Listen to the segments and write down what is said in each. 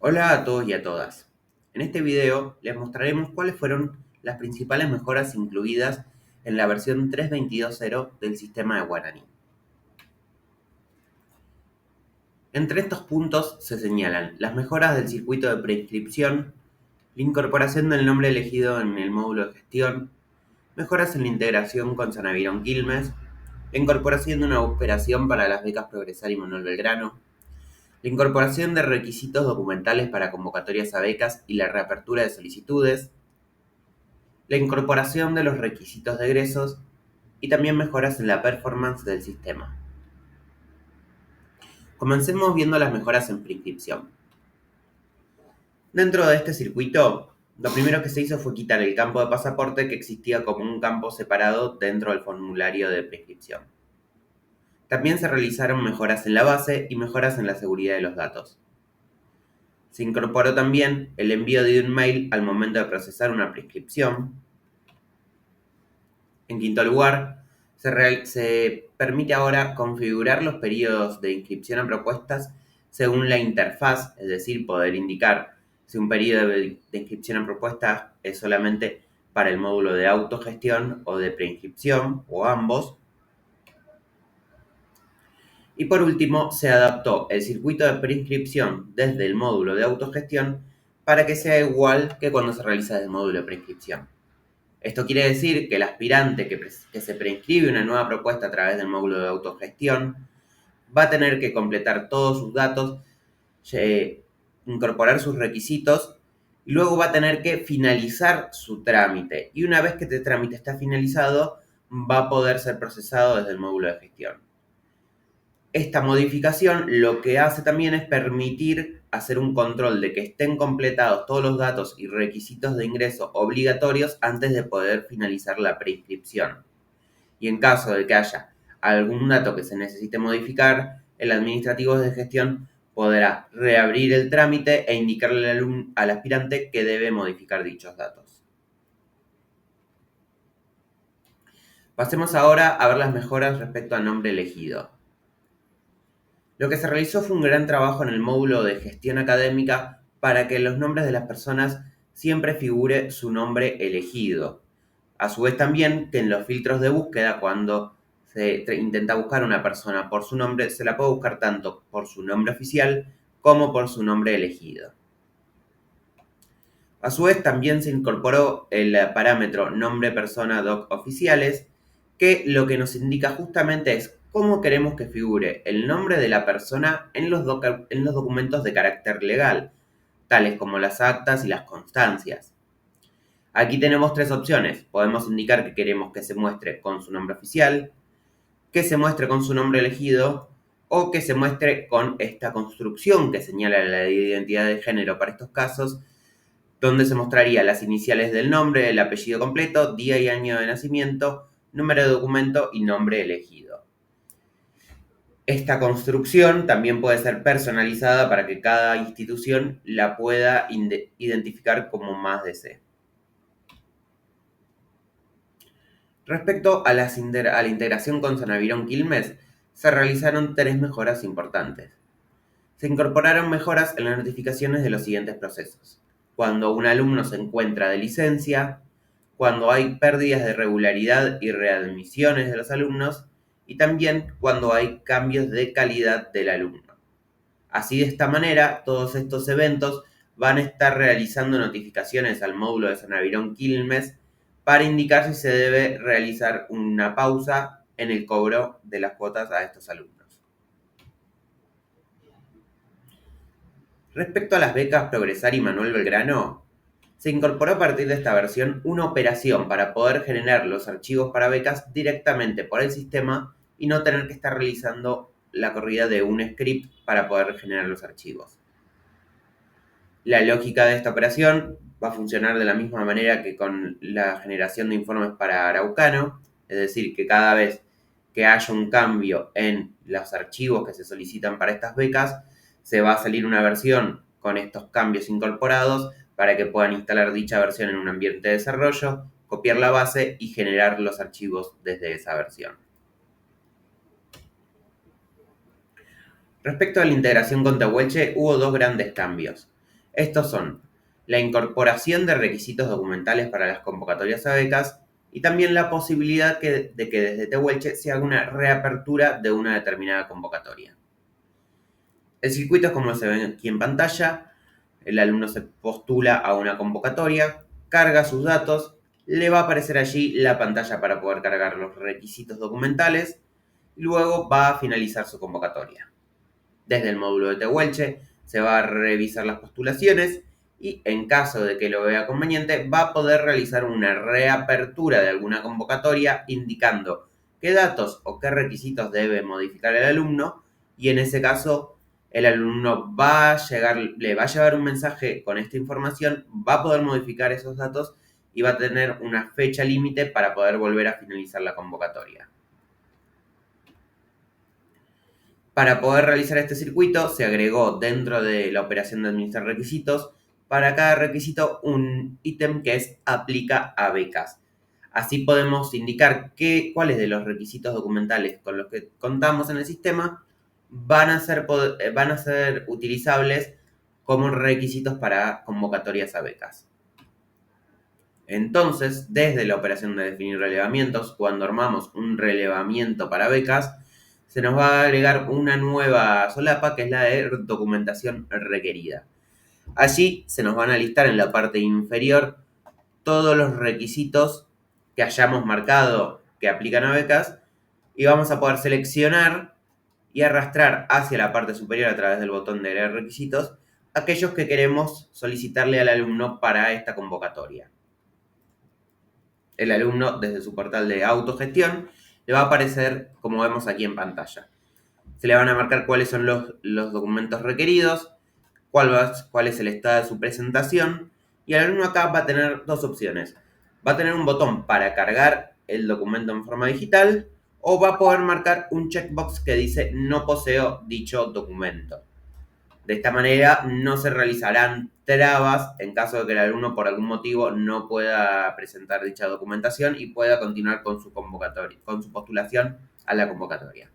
Hola a todos y a todas. En este video les mostraremos cuáles fueron las principales mejoras incluidas en la versión 3.22.0 del sistema de Guaraní. Entre estos puntos se señalan las mejoras del circuito de preinscripción, la incorporación del nombre elegido en el módulo de gestión, mejoras en la integración con Sanavirón Quilmes, la incorporación de una operación para las becas Progresar y Manuel Belgrano, la incorporación de requisitos documentales para convocatorias a becas y la reapertura de solicitudes, la incorporación de los requisitos de egresos y también mejoras en la performance del sistema. Comencemos viendo las mejoras en preinscripción. Dentro de este circuito, lo primero que se hizo fue quitar el campo de pasaporte que existía como un campo separado dentro del formulario de preinscripción. También se realizaron mejoras en la base y mejoras en la seguridad de los datos. Se incorporó también el envío de un mail al momento de procesar una prescripción. En quinto lugar, se permite ahora configurar los periodos de inscripción a propuestas según la interfaz, es decir, poder indicar si un periodo de inscripción a propuestas es solamente para el módulo de autogestión o de preinscripción, o ambos. Y por último, se adaptó el circuito de preinscripción desde el módulo de autogestión para que sea igual que cuando se realiza desde el módulo de preinscripción. Esto quiere decir que el aspirante que se preinscribe una nueva propuesta a través del módulo de autogestión va a tener que completar todos sus datos, incorporar sus requisitos y luego va a tener que finalizar su trámite. Y una vez que este trámite está finalizado, va a poder ser procesado desde el módulo de gestión. Esta modificación lo que hace también es permitir hacer un control de que estén completados todos los datos y requisitos de ingreso obligatorios antes de poder finalizar la preinscripción. Y en caso de que haya algún dato que se necesite modificar, el administrativo de gestión podrá reabrir el trámite e indicarle al aspirante que debe modificar dichos datos. Pasemos ahora a ver las mejoras respecto al nombre elegido. Lo que se realizó fue un gran trabajo en el módulo de gestión académica para que en los nombres de las personas siempre figure su nombre elegido. A su vez también que en los filtros de búsqueda, cuando se intenta buscar una persona por su nombre, se la puede buscar tanto por su nombre oficial como por su nombre elegido. A su vez también se incorporó el parámetro nombre persona doc oficiales, que lo que nos indica justamente es cómo queremos que figure el nombre de la persona en los documentos de carácter legal, tales como las actas y las constancias. Aquí tenemos tres opciones. Podemos indicar que queremos que se muestre con su nombre oficial, que se muestre con su nombre elegido o que se muestre con esta construcción que señala la identidad de género para estos casos, donde se mostraría las iniciales del nombre, el apellido completo, día y año de nacimiento, número de documento y nombre elegido. Esta construcción también puede ser personalizada para que cada institución la pueda identificar como más desee. Respecto a la integración con Sanavirón Quilmes, se realizaron tres mejoras importantes. Se incorporaron mejoras en las notificaciones de los siguientes procesos: cuando un alumno se encuentra de licencia, cuando hay pérdidas de regularidad y readmisiones de los alumnos, y también cuando hay cambios de calidad del alumno. Así, de esta manera, todos estos eventos van a estar realizando notificaciones al módulo de Sanavirón Quilmes para indicar si se debe realizar una pausa en el cobro de las cuotas a estos alumnos. Respecto a las becas Progresar y Manuel Belgrano, se incorporó a partir de esta versión una operación para poder generar los archivos para becas directamente por el sistema y no tener que estar realizando la corrida de un script para poder generar los archivos. La lógica de esta operación va a funcionar de la misma manera que con la generación de informes para Araucano, es decir, que cada vez que haya un cambio en los archivos que se solicitan para estas becas, se va a salir una versión con estos cambios incorporados para que puedan instalar dicha versión en un ambiente de desarrollo, copiar la base y generar los archivos desde esa versión. Respecto a la integración con Tehuelche, hubo dos grandes cambios. Estos son la incorporación de requisitos documentales para las convocatorias a becas y también la posibilidad de que desde Tehuelche se haga una reapertura de una determinada convocatoria. El circuito es como se ve aquí en pantalla. El alumno se postula a una convocatoria, carga sus datos, le va a aparecer allí la pantalla para poder cargar los requisitos documentales y luego va a finalizar su convocatoria. Desde el módulo de Tehuelche se va a revisar las postulaciones y en caso de que lo vea conveniente va a poder realizar una reapertura de alguna convocatoria indicando qué datos o qué requisitos debe modificar el alumno y en ese caso el alumno le va a llegar un mensaje con esta información, va a poder modificar esos datos y va a tener una fecha límite para poder volver a finalizar la convocatoria. Para poder realizar este circuito se agregó dentro de la operación de administrar requisitos para cada requisito un ítem que es aplica a becas. Así podemos indicar cuáles de los requisitos documentales con los que contamos en el sistema van a ser utilizables como requisitos para convocatorias a becas. Entonces, desde la operación de definir relevamientos, cuando armamos un relevamiento para becas, se nos va a agregar una nueva solapa que es la de documentación requerida. Allí se nos van a listar en la parte inferior todos los requisitos que hayamos marcado que aplican a becas y vamos a poder seleccionar y arrastrar hacia la parte superior a través del botón de agregar requisitos aquellos que queremos solicitarle al alumno para esta convocatoria. El alumno desde su portal de autogestión le va a aparecer como vemos aquí en pantalla. Se le van a marcar cuáles son los documentos requeridos, cuál es el estado de su presentación y el alumno acá va a tener dos opciones. Va a tener un botón para cargar el documento en forma digital o va a poder marcar un checkbox que dice no poseo dicho documento. De esta manera no se realizarán trabas en caso de que el alumno por algún motivo no pueda presentar dicha documentación y pueda continuar con su convocatoria, con su postulación a la convocatoria.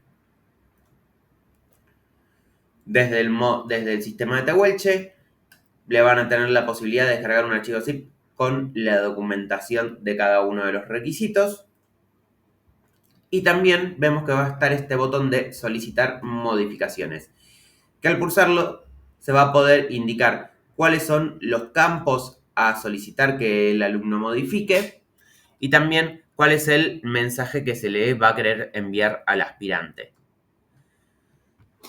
Desde el sistema de Tehuelche le van a tener la posibilidad de descargar un archivo zip con la documentación de cada uno de los requisitos. Y también vemos que va a estar este botón de solicitar modificaciones, que al pulsarlo se va a poder indicar cuáles son los campos a solicitar que el alumno modifique y también cuál es el mensaje que se le va a querer enviar al aspirante.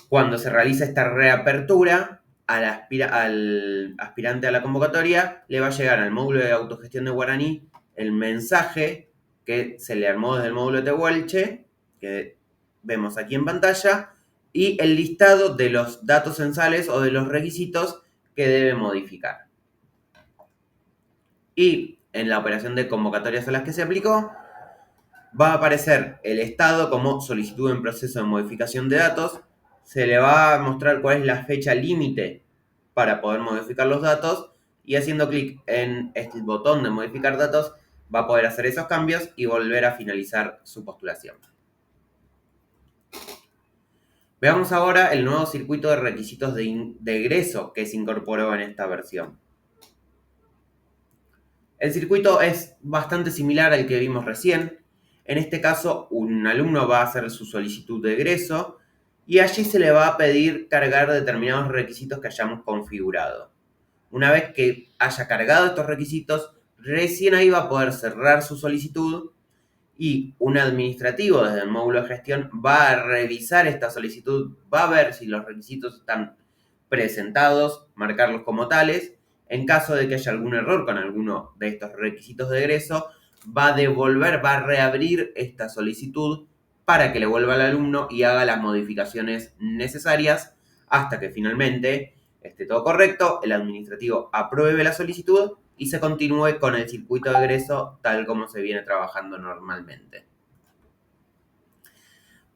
Cuando se realiza esta reapertura, al aspirante a la convocatoria le va a llegar al módulo de autogestión de Guaraní el mensaje que se le armó desde el módulo de Tehuelche, que vemos aquí en pantalla, y el listado de los datos censales o de los requisitos que debe modificar. Y en la operación de convocatorias a las que se aplicó, va a aparecer el estado como solicitud en proceso de modificación de datos, se le va a mostrar cuál es la fecha límite para poder modificar los datos y haciendo clic en este botón de modificar datos va a poder hacer esos cambios y volver a finalizar su postulación. Veamos ahora el nuevo circuito de requisitos de egreso que se incorporó en esta versión. El circuito es bastante similar al que vimos recién. En este caso, un alumno va a hacer su solicitud de egreso y allí se le va a pedir cargar determinados requisitos que hayamos configurado. Una vez que haya cargado estos requisitos, recién ahí va a poder cerrar su solicitud y un administrativo desde el módulo de gestión va a revisar esta solicitud, va a ver si los requisitos están presentados, marcarlos como tales. En caso de que haya algún error con alguno de estos requisitos de egreso, va a reabrir esta solicitud para que le vuelva al alumno y haga las modificaciones necesarias hasta que finalmente esté todo correcto, el administrativo apruebe la solicitud y se continúe con el circuito de egreso tal como se viene trabajando normalmente.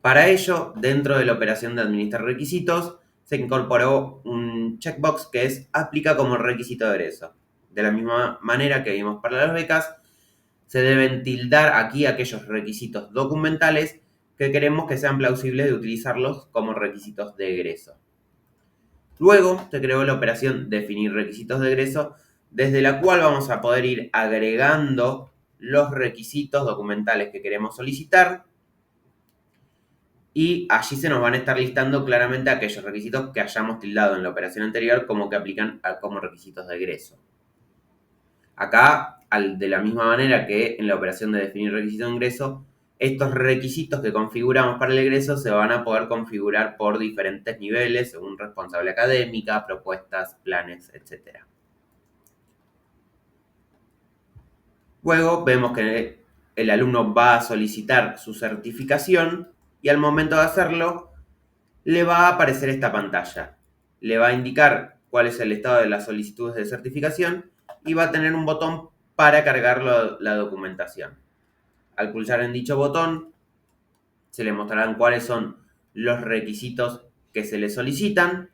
Para ello, dentro de la operación de administrar requisitos, se incorporó un checkbox que es aplica como requisito de egreso. De la misma manera que vimos para las becas, se deben tildar aquí aquellos requisitos documentales que queremos que sean plausibles de utilizarlos como requisitos de egreso. Luego se creó la operación definir requisitos de egreso, desde la cual vamos a poder ir agregando los requisitos documentales que queremos solicitar, y allí se nos van a estar listando claramente aquellos requisitos que hayamos tildado en la operación anterior como que aplican como requisitos de egreso. Acá, de la misma manera que en la operación de definir requisito de ingreso, estos requisitos que configuramos para el egreso se van a poder configurar por diferentes niveles, según responsable académica, propuestas, planes, etc. Luego vemos que el alumno va a solicitar su certificación y al momento de hacerlo le va a aparecer esta pantalla. Le va a indicar cuál es el estado de las solicitudes de certificación y va a tener un botón para cargar la documentación. Al pulsar en dicho botón, se le mostrarán cuáles son los requisitos que se le solicitan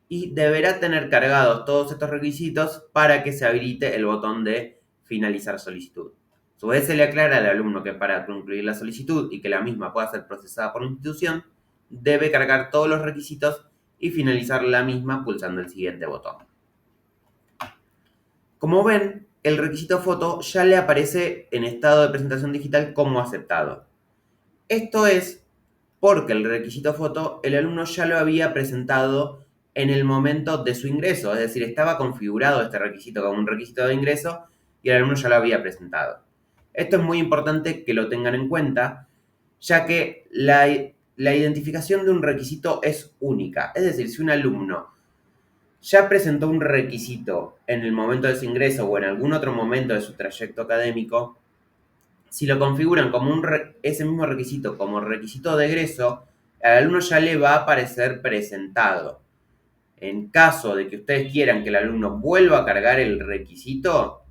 y deberá tener cargados todos estos requisitos para que se habilite el botón de finalizar solicitud. A su vez, se le aclara al alumno que para concluir la solicitud y que la misma pueda ser procesada por la institución, debe cargar todos los requisitos y finalizar la misma pulsando el siguiente botón. Como ven, el requisito foto ya le aparece en estado de presentación digital como aceptado. Esto es porque el requisito foto el alumno ya lo había presentado en el momento de su ingreso, es decir, estaba configurado este requisito como un requisito de ingreso y el alumno ya lo había presentado. Esto es muy importante que lo tengan en cuenta, ya que la identificación de un requisito es única. Es decir, si un alumno ya presentó un requisito en el momento de su ingreso o en algún otro momento de su trayecto académico, si lo configuran como ese mismo requisito como requisito de egreso, al alumno ya le va a aparecer presentado. En caso de que ustedes quieran que el alumno vuelva a cargar el requisito,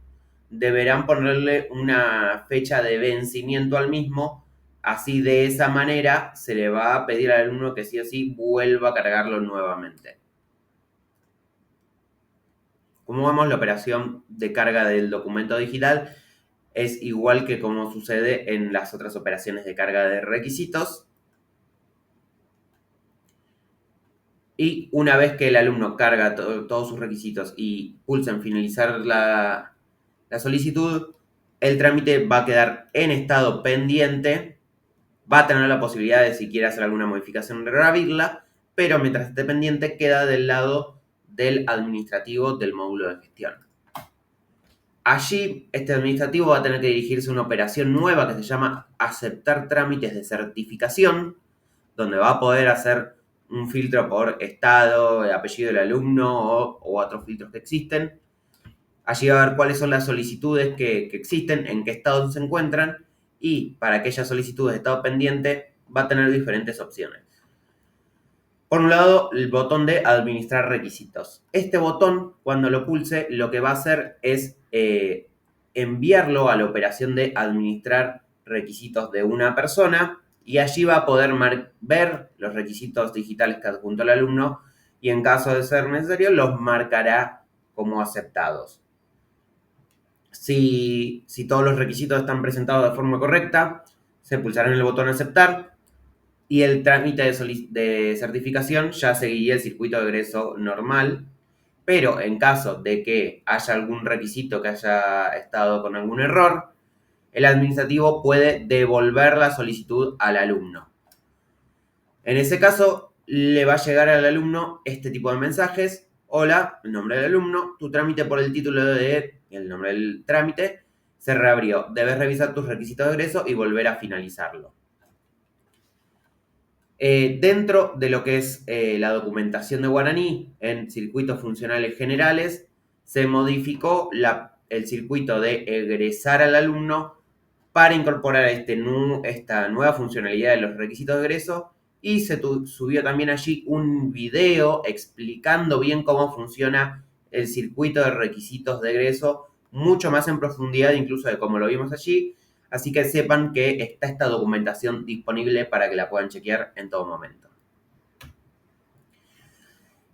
deberán ponerle una fecha de vencimiento al mismo. Así, de esa manera, se le va a pedir al alumno que sí o sí vuelva a cargarlo nuevamente. Como vemos, la operación de carga del documento digital es igual que como sucede en las otras operaciones de carga de requisitos. Y una vez que el alumno carga todos sus requisitos y pulsa en finalizar la solicitud, el trámite va a quedar en estado pendiente. Va a tener la posibilidad de, si quiere hacer alguna modificación, reabrirla, pero mientras esté pendiente queda del lado del administrativo del módulo de gestión. Allí, este administrativo va a tener que dirigirse a una operación nueva que se llama aceptar trámites de certificación, donde va a poder hacer un filtro por estado, apellido del alumno o otros filtros que existen. Allí va a ver cuáles son las solicitudes que existen, en qué estado se encuentran, y para aquellas solicitudes de estado pendiente va a tener diferentes opciones. Por un lado, el botón de administrar requisitos. Este botón, cuando lo pulse, lo que va a hacer es enviarlo a la operación de administrar requisitos de una persona, y allí va a poder ver los requisitos digitales que adjuntó el alumno y, en caso de ser necesario, los marcará como aceptados. Si todos los requisitos están presentados de forma correcta, se pulsará en el botón aceptar y el trámite de certificación ya seguiría el circuito de egreso normal. Pero en caso de que haya algún requisito que haya estado con algún error, el administrativo puede devolver la solicitud al alumno. En ese caso, le va a llegar al alumno este tipo de mensajes: hola, el nombre del alumno, tu trámite por el título de el nombre del trámite se reabrió. Debes revisar tus requisitos de egreso y volver a finalizarlo. Dentro de lo que es la documentación de Guaraní, en circuitos funcionales generales, se modificó el circuito de egresar al alumno para incorporar esta nueva funcionalidad de los requisitos de egreso, y se subió también allí un video explicando bien cómo funciona el circuito de requisitos de egreso, mucho más en profundidad incluso de cómo lo vimos allí. Así que sepan que está esta documentación disponible para que la puedan chequear en todo momento.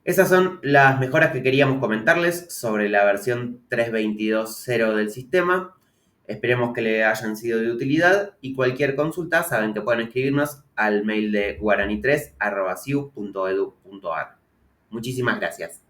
Esas son las mejoras que queríamos comentarles sobre la versión 3.22.0 del sistema. Esperemos que le hayan sido de utilidad, y cualquier consulta saben que pueden escribirnos al mail de guarani3@siu.edu.ar. Muchísimas gracias.